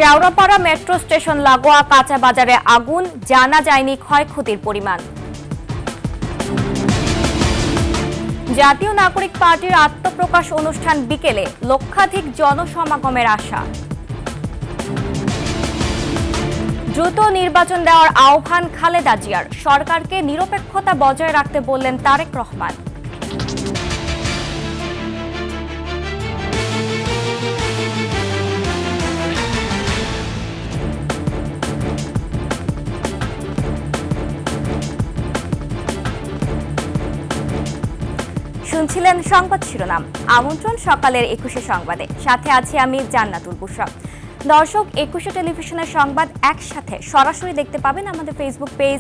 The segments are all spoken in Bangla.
শেওড়াপাড়া মেট্রো স্টেশন লাগোয়া কাঁচা বাজারে আগুন, জানা যায়নি ক্ষয়ক্ষতির পরিমাণ। জাতীয় নাগরিক পার্টির আত্মপ্রকাশ অনুষ্ঠান বিকেলে, লক্ষাধিক জনসমাগমের আশা। দ্রুত নির্বাচন দেওয়ার আহ্বান খালেদা জিয়ার, সরকারকে নিরপেক্ষতা বজায় রাখতে বললেন তারেক রহমান। শুনছিলেন সংবাদ শিরোনাম। আমন্ত্রণ সকালের 21 সংবাদে, সাথে আছি আমি জান্নাতুল বুশরা। দর্শক, 21 টেলিভিশনের সংবাদ একসাথে সরাসরি দেখতে পাবেন আমাদের ফেসবুক পেজ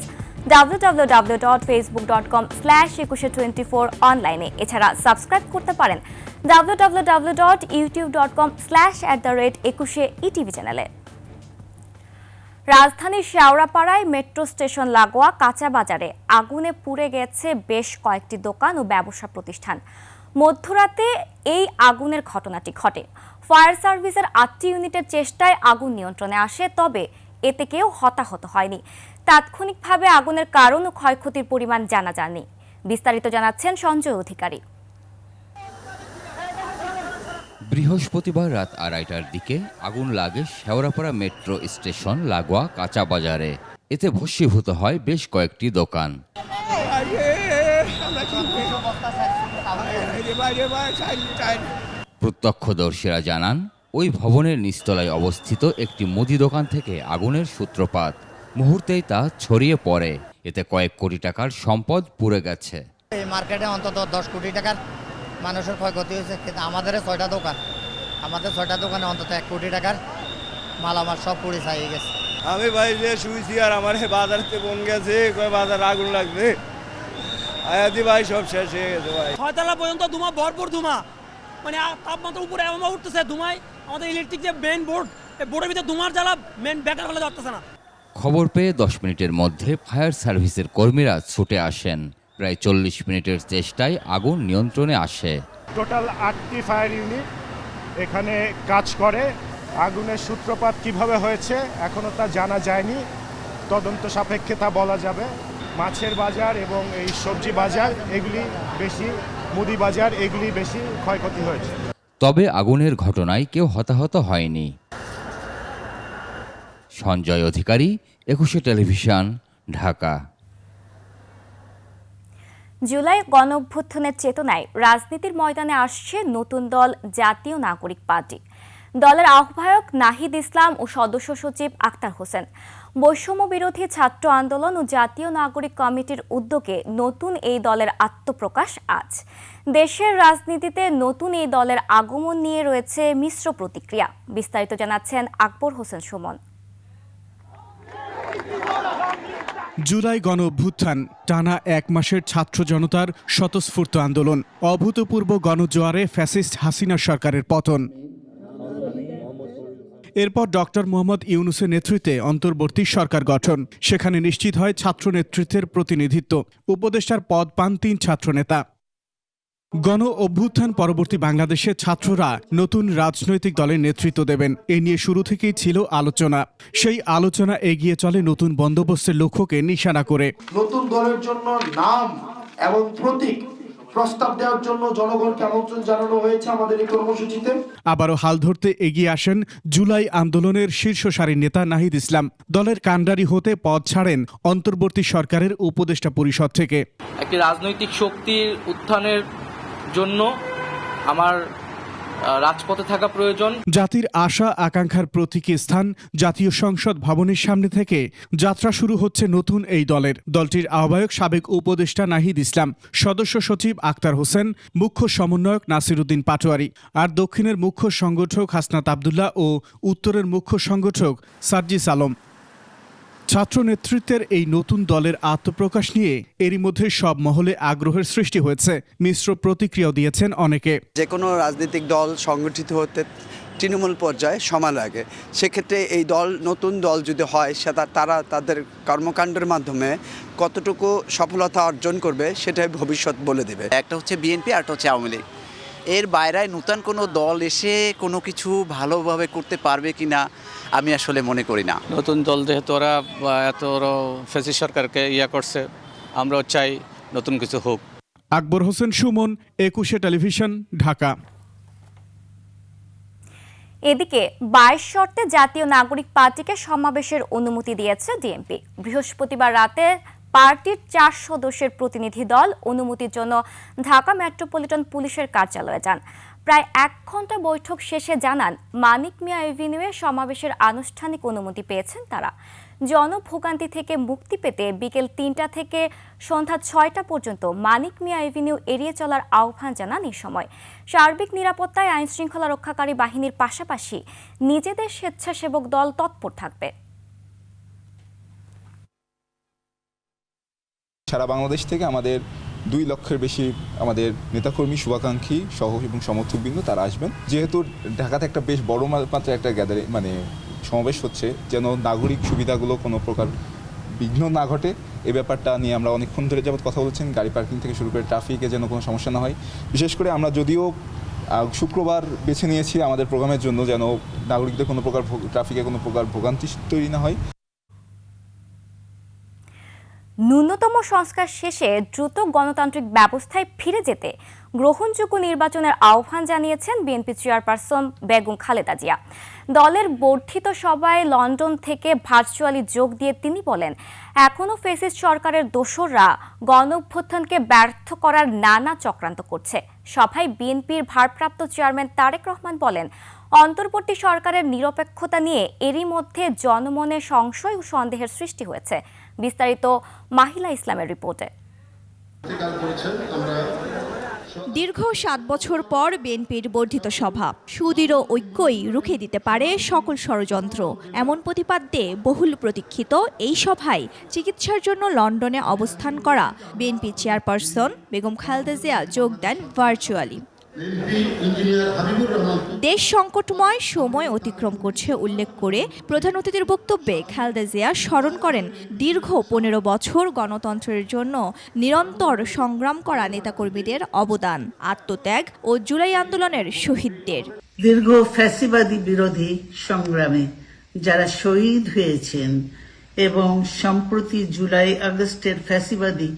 www.facebook.com/2124 অনলাইনে। এছাড়া সাবস্ক্রাইব করতে পারেন www.youtube.com/@21 চ্যানেলে। রাজধানীর শেওড়াপাড়ায় মেট্রো স্টেশন লাগোয়া কাঁচা বাজারে আগুনে পুড়ে গেছে বেশ কয়েকটি দোকান ও ব্যবসা প্রতিষ্ঠান। মধ্যরাতে এই আগুনের ঘটনাটি ঘটে। ফায়ার সার্ভিসের 8টি ইউনিটের চেষ্টায় আগুন নিয়ন্ত্রণে আসে, তবে এতে কেউ হতাহত হয়নি। তাৎক্ষণিকভাবে আগুনের কারণ ও ক্ষয়ক্ষতির পরিমাণ জানা যায়নি। বিস্তারিত জানাচ্ছেন সঞ্জয় অধিকারী। বৃহস্পতিবার রাত 2:30টার দিকে আগুন লাগে শেওড়াপাড়া মেট্রো স্টেশন লাগোয়া কাঁচা বাজারে। এতে ভস্মীভূত হয় বেশ কয়েকটি দোকান। প্রত্যক্ষদর্শীরা জানান, ওই ভবনের নিচতলায় অবস্থিত একটি মুদি দোকান থেকে আগুনের সূত্রপাত। মুহূর্তেই তা ছড়িয়ে পড়ে। এতে কয়েক কোটি টাকার সম্পদ পুড়ে গেছে। এই মার্কেটে অন্তত 10 কোটি টাকার মানুষের ক্ষয়ক্ষতি হয়েছে, কিন্তু আমাদের 6টা দোকানে অন্তত 1 কোটি টাকার মালামাল সব পুড়ে ছাই গেছে। আমি ভাই যে শুয়েছি আর আমার বাজারতে বন গেছে, বাজার আগুন লাগবে আয়াদি ভাই, সব শেষ হয়ে গেছে ভাই। 6তলা পর্যন্ত ধুমা, ভরপুর ধুমা, মানে তাপমাত্রা উপরে এমন উঠতেছে ধুমায়। আমাদের ইলেকট্রিক যে মেন বোর্ড, এই বোর্ডের ভিতরে ধুমার জ্বালা মেন বেকার ফেলে ধরতেছে না। খবর পেয়ে 10 মিনিটের মধ্যে ফায়ার সার্ভিসের কর্মীরা ছুটে আসেন। প্রায় 40 মিনিটের চেষ্টায় আগুন নিয়ন্ত্রণে আসে। টোটাল 8টি ফায়ার ইউনিট এখানে কাজ করে। আগুনের সূত্রপাত কিভাবে হয়েছে এখনো তা জানা যায়নি, তদন্ত সাপেক্ষে তা বলা যাবে। মাছের বাজার এবং এই সবজি বাজার এগুলি বেশি, মুদি বাজার এগুলি বেশি ক্ষয়ক্ষতি হয়েছে। তবে আগুনের ঘটনায় কেউ হতাহত হয়নি। সঞ্জয় অধিকারী, 21 টেলিভিশন, ঢাকা। জুলাই গণঅভ্যুত্থানের চেতনায় রাজনীতির ময়দানে আসছে নতুন দল জাতীয় নাগরিক পার্টি। দলের আহ্বায়ক নাহিদ ইসলাম ও সদস্য সচিব আক্তার হোসেন। বৈষম্য বিরোধী ছাত্র আন্দোলন ও জাতীয় নাগরিক কমিটির উদ্যোগে নতুন এই দলের আত্মপ্রকাশ আজ। দেশের রাজনীতিতে নতুন এই দলের আগমন নিয়ে রয়েছে মিশ্র প্রতিক্রিয়া। বিস্তারিত জানাচ্ছেন আকবর হোসেন সুমন। জুলাই গণঅভ্যুত্থান টানা 1 মাসের ছাত্র জনতার স্বতঃস্ফূর্ত আন্দোলন। অভূতপূর্ব গণজোয়ারে ফ্যাসিস্ট হাসিনা সরকারের পতন। এরপর ডক্টর মোহাম্মদ ইউনূসের নেতৃত্বে অন্তর্বর্তী সরকার গঠন। সেখানে নিশ্চিত হয় ছাত্র নেতৃত্বের প্রতিনিধিত্ব। উপদেষ্টার পদ পান 3 ছাত্রনেতা। গণ অভ্যুত্থান পরবর্তী বাংলাদেশে ছাত্ররা নতুন রাজনৈতিক দলের নেতৃত্ব দেবেন, এ নিয়ে শুরু থেকেই ছিল আলোচনা। সেই আলোচনা এগিয়ে চলে নতুন বন্দোবস্তের লক্ষ্যকে নিশানা করে। নতুন দলের জন্য নাম এবং প্রতীক প্রস্তাব দেওয়ার জন্য জনগণকে আমন্ত্রণ জানানো হয়েছে আমাদের এই কর্মসূচিতে। আবারও হাল ধরতে এগিয়ে আসেন জুলাই আন্দোলনের শীর্ষ সারির নেতা নাহিদ ইসলাম। দলের কাণ্ডারি হতে পদ ছাড়েন অন্তর্বর্তী সরকারের উপদেষ্টা পরিষদ থেকে। একটি রাজনৈতিক শক্তির উত্থানের জন্য আমার রাজপথে থাকা প্রয়োজন। জাতির আশা আকাঙ্ক্ষার প্রতীকী স্থান জাতীয় সংসদ ভবনের সামনে থেকে যাত্রা শুরু হচ্ছে নতুন এই দলের। দলটির আহ্বায়ক সাবেক উপদেষ্টা নাহিদ ইসলাম, সদস্য সচিব আক্তার হোসেন, মুখ্য সমন্বয়ক নাসিরউদ্দিন পাটোয়ারি, আর দক্ষিণের মুখ্য সংগঠক হাসনাত আবদুল্লাহ ও উত্তরের মুখ্য সংগঠক সার্জিস আলম। ছাত্র নেতৃত্বের এই নতুন দলের আত্মপ্রকাশ নিয়ে এরই মধ্যে সব মহলে আগ্রহের সৃষ্টি হয়েছে। মিশ্র প্রতিক্রিয়াও দিয়েছেন অনেকে। যে কোনো রাজনৈতিক দল সংগঠিত হতে তৃণমূল পর্যায়ে সময় লাগে। সেক্ষেত্রে এই দল, নতুন দল যদি হয়, সেটা তারা তাদের কর্মকাণ্ডের মাধ্যমে কতটুকু সফলতা অর্জন করবে সেটাই ভবিষ্যৎ বলে দেবে। একটা হচ্ছে বিএনপি, আর একটা হচ্ছে আওয়ামী লীগ। এর বাইরে নতুন কোনো দল এসে কোনো কিছু ভালোভাবে করতে পারবে কিনা আমি আসলে মনে করি না। নতুন দল যেহেতু ওরা এত ফ্যাসিস্ট সরকারকে করছে, আমরাও চাই নতুন কিছু হোক। আকবর হোসেন সুমন, 21 টেলিভিশন, ঢাকা। এদিকে 22 শর্তে জাতীয় নাগরিক পার্টিকে সমাবেশের অনুমতি দিয়েছে ডিএমপি। বৃহস্পতিবার রাতে পার্টির 4 সদস্যের প্রতিনিধি দল অনুমতির জন্য ঢাকা মেট্রোপলিটন পুলিশের কার্যালয়ে যান। প্রায় 1 ঘন্টা বৈঠক শেষে জানান মানিক মিয়া এভিনিউয়ে সমাবেশের আনুষ্ঠানিক অনুমতি পেয়েছেন তারা। জনভোগান্তি থেকে মুক্তি পেতে বিকেল 3টা থেকে সন্ধ্যা 6টা পর্যন্ত মানিক মিয়া এভিনিউ এড়িয়ে চলার আহ্বান জানান এই সময়। সার্বিক নিরাপত্তায় আইন শৃঙ্খলা রক্ষাকারী বাহিনীর পাশাপাশি নিজেদের স্বেচ্ছাসেবক দল তৎপর থাকবে। সারা বাংলাদেশ থেকে আমাদের 2 লক্ষের বেশি আমাদের নেতাকর্মী, শুভাকাঙ্ক্ষী সহ এবং সমর্থকবৃন্দ তারা আসবেন। যেহেতু ঢাকাতে একটা বেশ বড় মাত্রায় একটা গ্যাদারিং সমাবেশ হচ্ছে, যেন নাগরিক সুবিধাগুলো কোনো প্রকার বিঘ্ন না ঘটে, এই ব্যাপারটা নিয়ে আমরা অনেকক্ষণ ধরে যাবত কথা বলছেন। গাড়ি পার্কিং থেকে শুরু করে ট্রাফিকে যেন কোনো সমস্যা না হয়। বিশেষ করে আমরা যদিও শুক্রবার বেছে নিয়েছি আমাদের প্রোগ্রামের জন্য, যেন নাগরিকদের কোনো প্রকার ট্রাফিকে কোনো প্রকার ভোগান্তি তৈরি না হয়। ন্যূনতম সংস্কার শেষে দ্রুত গণতান্ত্রিক ব্যবস্থায় ফিরে যেতে গ্রহণযোগ্য নির্বাচনের আহ্বান জানিয়েছেন বিএনপি চেয়ারপারসন বেগম খালেদা জিয়া। দলের বর্ধিত সভায় লন্ডন থেকে ভার্চুয়ালি যোগ দিয়ে তিনি বলেন, এখনও ফ্যাসিস্ট সরকারের দোসররা গণঅভ্যুত্থানকে ব্যর্থ করার নানা চক্রান্ত করছে। সভায় বিএনপির ভারপ্রাপ্ত চেয়ারম্যান তারেক রহমান বলেন, অন্তর্বর্তী সরকারের নিরপেক্ষতা নিয়ে এরই মধ্যে জনমনে সংশয় ও সন্দেহের সৃষ্টি হয়েছে। বিস্তারিত মাহিলা ইসলামের রিপোর্টে। দীর্ঘ 7 বছর পর বিএনপির বর্ধিত সভা, সুদৃঢ় ঐক্যই রুখে দিতে পারে সকল ষড়যন্ত্র, এমন প্রতিপাদ্যে বহুল প্রতীক্ষিত এই সভায় চিকিৎসার জন্য লন্ডনে অবস্থান করা বিএনপি চেয়ারপারসন বেগম খালেদা জিয়া যোগ দেন ভার্চুয়ালি। দেশ সংকটময় সময় অতিক্রম করছে উল্লেখ করে প্রধান অতিথির বক্তব্যে খালেদা জিয়া স্মরণ করেন দীর্ঘ 15 বছর গণতন্ত্রের জন্য নিরন্তর সংগ্রাম করা নেতাকর্মীদের অবদান, আত্মত্যাগ ও জুলাই আন্দোলনের শহীদদের। দীর্ঘ ফ্যাসিবাদী বিরোধী সংগ্রামে যারা শহীদ হয়েছেন এবং সম্প্রতি জুলাই আগস্টের ফ্যাসিবাদী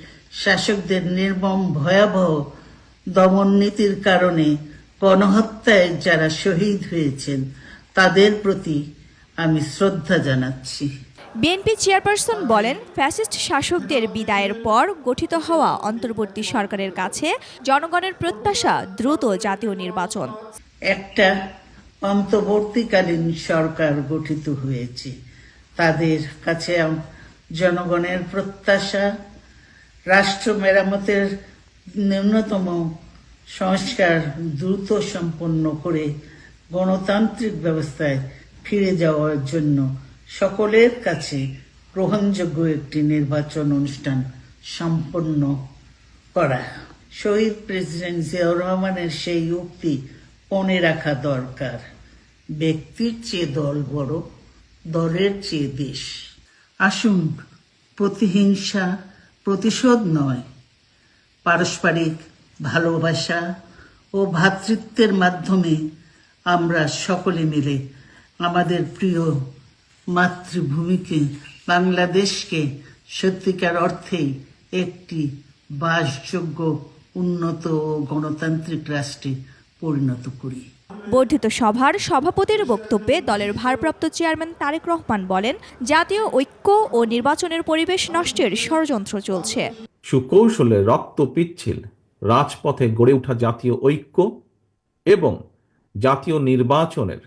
শাসকদের নির্মম ভয়াবহ দমন নীতির কারণে গণহত্যায় যারা শহীদ হয়েছেন তাদের প্রতি আমি শ্রদ্ধা জানাচ্ছি। বিএনপি চেয়ারপারসন বলেন, ফ্যাসিস্ট শাসকদের বিদায়ের পর গঠিত হওয়া অন্তর্বর্তী সরকারের কাছে জনগণের প্রত্যাশা দ্রুত জাতীয় নির্বাচন। একটা অন্তর্বর্তীকালীন সরকার গঠিত হয়েছে, তাদের কাছে জনগণের প্রত্যাশা রাষ্ট্র মেরামতের ন্যূনতম সংস্কার দ্রুত সম্পন্ন করে গণতান্ত্রিক ব্যবস্থায় ফিরে যাওয়ার জন্য সকলের কাছে গ্রহণযোগ্য একটি নির্বাচন অনুষ্ঠান সম্পন্ন করা। শহীদ প্রেসিডেন্ট জিয়াউর রহমানের সেই উক্তি মনে রাখা দরকার, ব্যক্তির চেয়ে দল বড়, দলের চেয়ে দেশ। আসুন প্রতিহিংসা, প্রতিশোধ নয়, পারস্পরিক ভালোবাসা ও ভ্রাতৃত্বের মাধ্যমে আমরা সকলে মিলে আমাদের প্রিয় মাতৃভূমিকে, বাংলাদেশকে সত্যিকার অর্থেই একটি বাসযোগ্য, উন্নত ও গণতান্ত্রিক রাষ্ট্রে পরিণত করি। বর্ধিত সভার সভাপতির বক্তব্যে দলের ভারপ্রাপ্ত চেয়ারম্যান তারেক রহমান বলেন, জাতীয় ঐক্য ও নির্বাচনের পরিবেশ নষ্টের ষড়যন্ত্র চলছে। সুকৌশলে রক্ত পিচ্ছিল রাজপথে গড়ে ওঠা জাতীয় ঐক্য এবং জাতীয় নির্বাচনের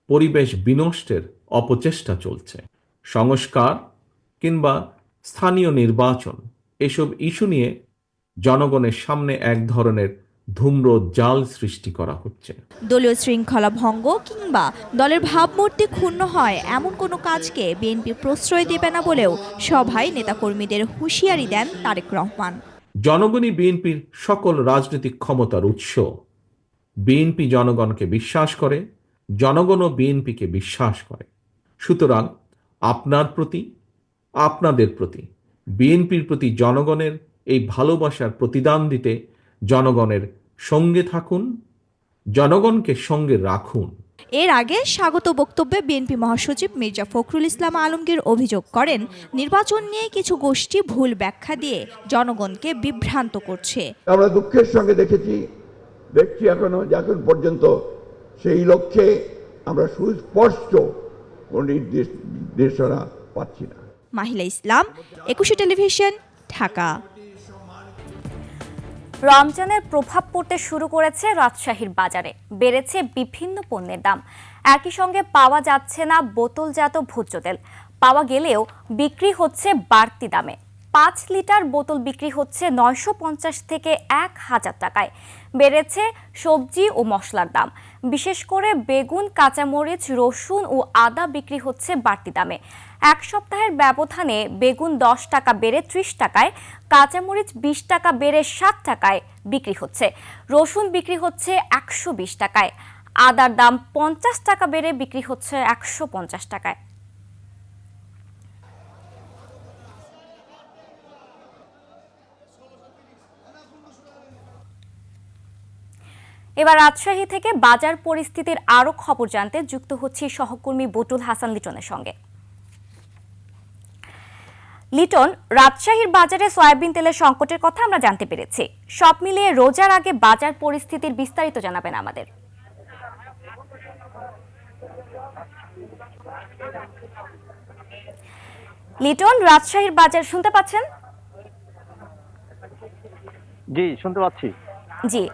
পরিবেশ বিনষ্টের অপচেষ্টা চলছে। সংস্কার কিংবা স্থানীয় নির্বাচন, এসব ইস্যু নিয়ে জনগণের সামনে এক ধরনের ধূম্র জাল সৃষ্টি করা হচ্ছে। দলীয় শৃঙ্খলা ভঙ্গ কিংবা দলের ভাবমূর্তি ক্ষুণ্ণ হয় এমন কোনো কাজকে বিএনপি প্রশ্রয় দেবে না বলেও সভায় নেতাকর্মীদের হুঁশিয়ারি দেন তারেক রহমান। জনগণই বিএনপির সকল রাজনৈতিক ক্ষমতার উৎস। বিএনপি জনগণকে বিশ্বাস করে, জনগণও বিএনপিকে বিশ্বাস করে। সুতরাং আপনার প্রতি, আপনাদের প্রতি, বিএনপির প্রতি জনগণের এই ভালোবাসার প্রতিদান দিতে জনগণের সঙ্গে থাকুন, জনগণকে সঙ্গে রাখুন। এর আগে স্বাগত বক্তব্যে বিএনপি মহাসচিব মির্জা ফখরুল ইসলাম আলমগীর অভিযোগ করেন, নির্বাচন নিয়ে কিছু গোষ্ঠী ভুল ব্যাখ্যা দিয়ে জনগণকে বিভ্রান্ত করছে। আমরা দুঃখের সঙ্গে দেখছি এখন পর্যন্ত সেই লক্ষ্যে আমরা সুস্পষ্ট কোন নির্দেশনা পাচ্ছি না। মাহিলা ইসলাম, 21 টেলিভিশন, ঢাকা। রমজানের প্রভাব পড়তে শুরু করেছে রাজশাহীর বাজারে। বেড়েছে বিভিন্ন পণ্যের দাম। একই সঙ্গে পাওয়া যাচ্ছে না বোতলজাত ভোজ্য তেল। পাওয়া গেলেও বিক্রি হচ্ছে বাড়তি দামে। 5 লিটার বোতল বিক্রি হচ্ছে 950 থেকে 1000 টাকায়। বেড়েছে সবজি ও মশলার দাম। বিশেষ করে বেগুন, কাঁচামরিচ, রসুন ও আদা বিক্রি হচ্ছে বাড়তি দামে। এক সপ্তাহের ব্যবধানে বেগুন 10 টাকা বেড়ে 30 টাকায়, কাঁচামরিচ 20 টাকা বেড়ে 60 টাকায় বিক্রি হচ্ছে। রসুন বিক্রি হচ্ছে 120 টাকায়। আদার দাম 50 টাকা বেড়ে বিক্রি হচ্ছে 150 টাকায়। এবার রাজশাহী থেকে বাজার পরিস্থিতির আরো খবর জানতে যুক্ত হচ্ছি সহকর্মী বটুল হাসান লিটনের সঙ্গে। লিটন, রাজশাহীর বাজারে সয়াবিন তেলের সংকটের কথা আমরা জানতে পেরেছি। সব মিলিয়ে রোজার আগে বাজার পরিস্থিতির বিস্তারিত জানাবেন আমাদের। লিটন, রাজশাহীর বাজার শুনতে পাচ্ছেন? জি, শুনতে পাচ্ছি। জি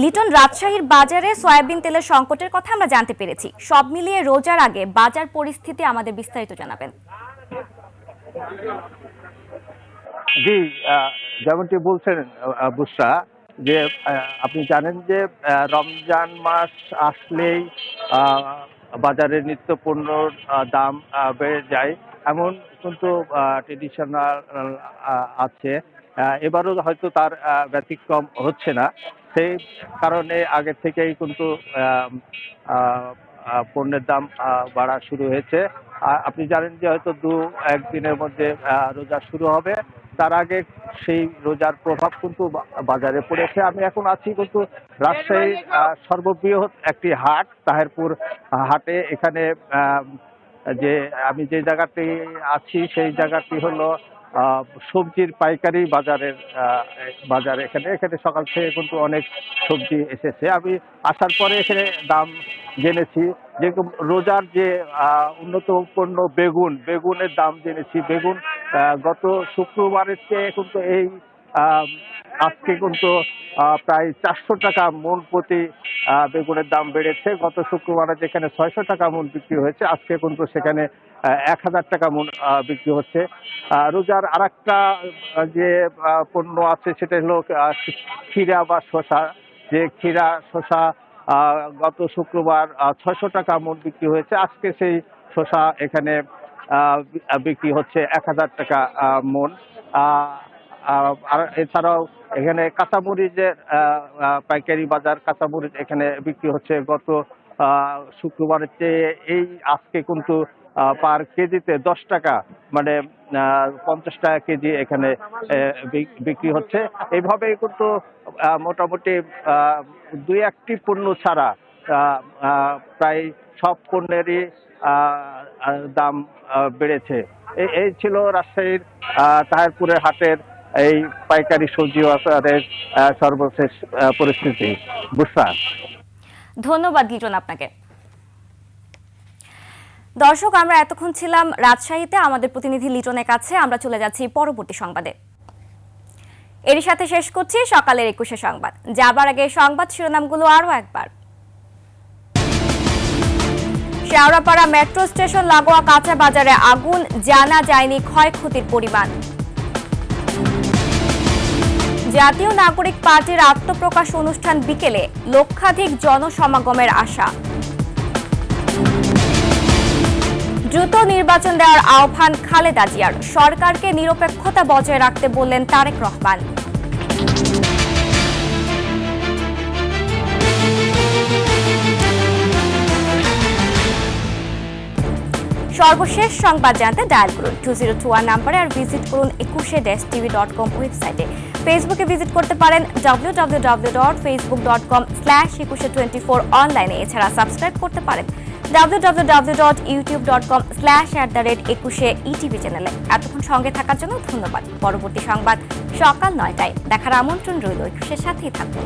লিটন, রাজশাহীর বাজারে সয়াবিন তেলের সংকটের কথা আমরা জানতে পেরেছি। সব মিলিয়ে রোজার আগে বাজার পরিস্থিতি আমাদের বিস্তারিত জানাবেন। জি, যেমনটি বলছেন বুশরা, যে আপনি জানেন যে রমজান মাস আসলেই বাজারে নিত্য পণ্যর দাম বেড়ে যায়, এমন কিন্তু ট্রেডিশনাল আছে। এবারও হয়তো তার ব্যতিক্রম হচ্ছে না। সেই কারণে আগে থেকেই কিন্তু পণ্যের দাম বাড়া শুরু হয়েছে। আপনি জানেন যে হয়তো 2-1 দিনের মধ্যে রোজা শুরু হবে। তার আগে সেই রোজার প্রভাব কিন্তু বাজারে পড়েছে। আমি এখন আছি কিন্তু রাজশাহীর সর্ববৃহৎ একটি হাট, তাহেরপুর হাটে। এখানে আমি যে জায়গাটি আছি সেই জায়গাটি হলো সবজির পাইকারি বাজার। এখানে সকাল থেকে কিন্তু অনেক সবজি এসেছে। আমি আসার পরে এখানে দাম জেনেছি যে রোজার যে উন্নত পণ্য বেগুনের দাম জেনেছি। বেগুন গত শুক্রবারের চেয়ে কিন্তু আজকে কিন্তু প্রায় 400 টাকা মন প্রতি বেগুনের দাম বেড়েছে। গত শুক্রবারে যেখানে 600 টাকা মন বিক্রি হয়েছে, আজকে কিন্তু সেখানে 1000 টাকা মন বিক্রি হচ্ছে। রোজার আরেকটা যে পণ্য আছে সেটা হলো ক্ষীরা বা শসা। যে ক্ষীরা শসা গত শুক্রবার 600 টাকা মন বিক্রি হয়েছে, আজকে সেই শসা এখানে বিক্রি হচ্ছে 1000 টাকা মন। আর এছাড়াও এখানে কাঁচামরিচের পাইকারি বাজার, কাঁচামরিচ এখানে বিক্রি হচ্ছে গত শুক্রবারের চেয়ে আজকে কিন্তু পার কেজিতে 10 টাকা, মানে 50 টাকা কেজি এখানে বিক্রি হচ্ছে। এইভাবেই কিন্তু মোটামুটি 2-1টি পণ্য ছাড়া প্রায় সব পণ্যেরই দাম বেড়েছে। এই ছিল রাজশাহীর তাহেরপুরের হাটের এই পাইকারি সবজি বাজারের সর্বশেষ পরিস্থিতি। বুঝছা, ধন্যবাদ লিটন আপনাকে। দর্শক, আমরা এতক্ষণ ছিলাম রাজশাহীতে আমাদের প্রতিনিধি লিটনের কাছে। আমরা চলে যাচ্ছি পরবর্তী সংবাদে। এরই সাথে শেষ করছি সকালের 21 সংবাদ। যাবার আগে সংবাদ শিরোনামগুলো আরো একবার। শেওড়াপাড়া মেট্রো স্টেশন লাগোয়া কাঁচা বাজারে আগুন, জানা যায়নি ক্ষয়ক্ষতির পরিমাণ। জাতীয় নাগরিক পার্টির আত্মপ্রকাশ অনুষ্ঠান বিকেলে, লক্ষাধিক জনসমাগমের আশা। দ্রুত নির্বাচন দেওয়ার আহ্বান খালেদা জিয়ার, সরকারকে নিরপেক্ষতা বজায় রাখতে বললেন তারেক রহমান। সর্বশেষ সংবাদ জানতে ডায়াল করুন 2021 নম্বরে আর ভিজিট করুন 21-tv.com ওয়েবসাইটে। ফেসবুকে ভিজিট করতে পারেন www.facebook.com/2124 অনলাইনে। এছাড়া সাবস্ক্রাইব করতে পারেন www.youtube.com/@21ETV চ্যানেলে। এতক্ষণ সঙ্গে থাকার জন্য ধন্যবাদ। পরবর্তী সংবাদ সকাল ৯টায় দেখার আমন্ত্রণ রইল। 21-এর সাথেই থাকুন।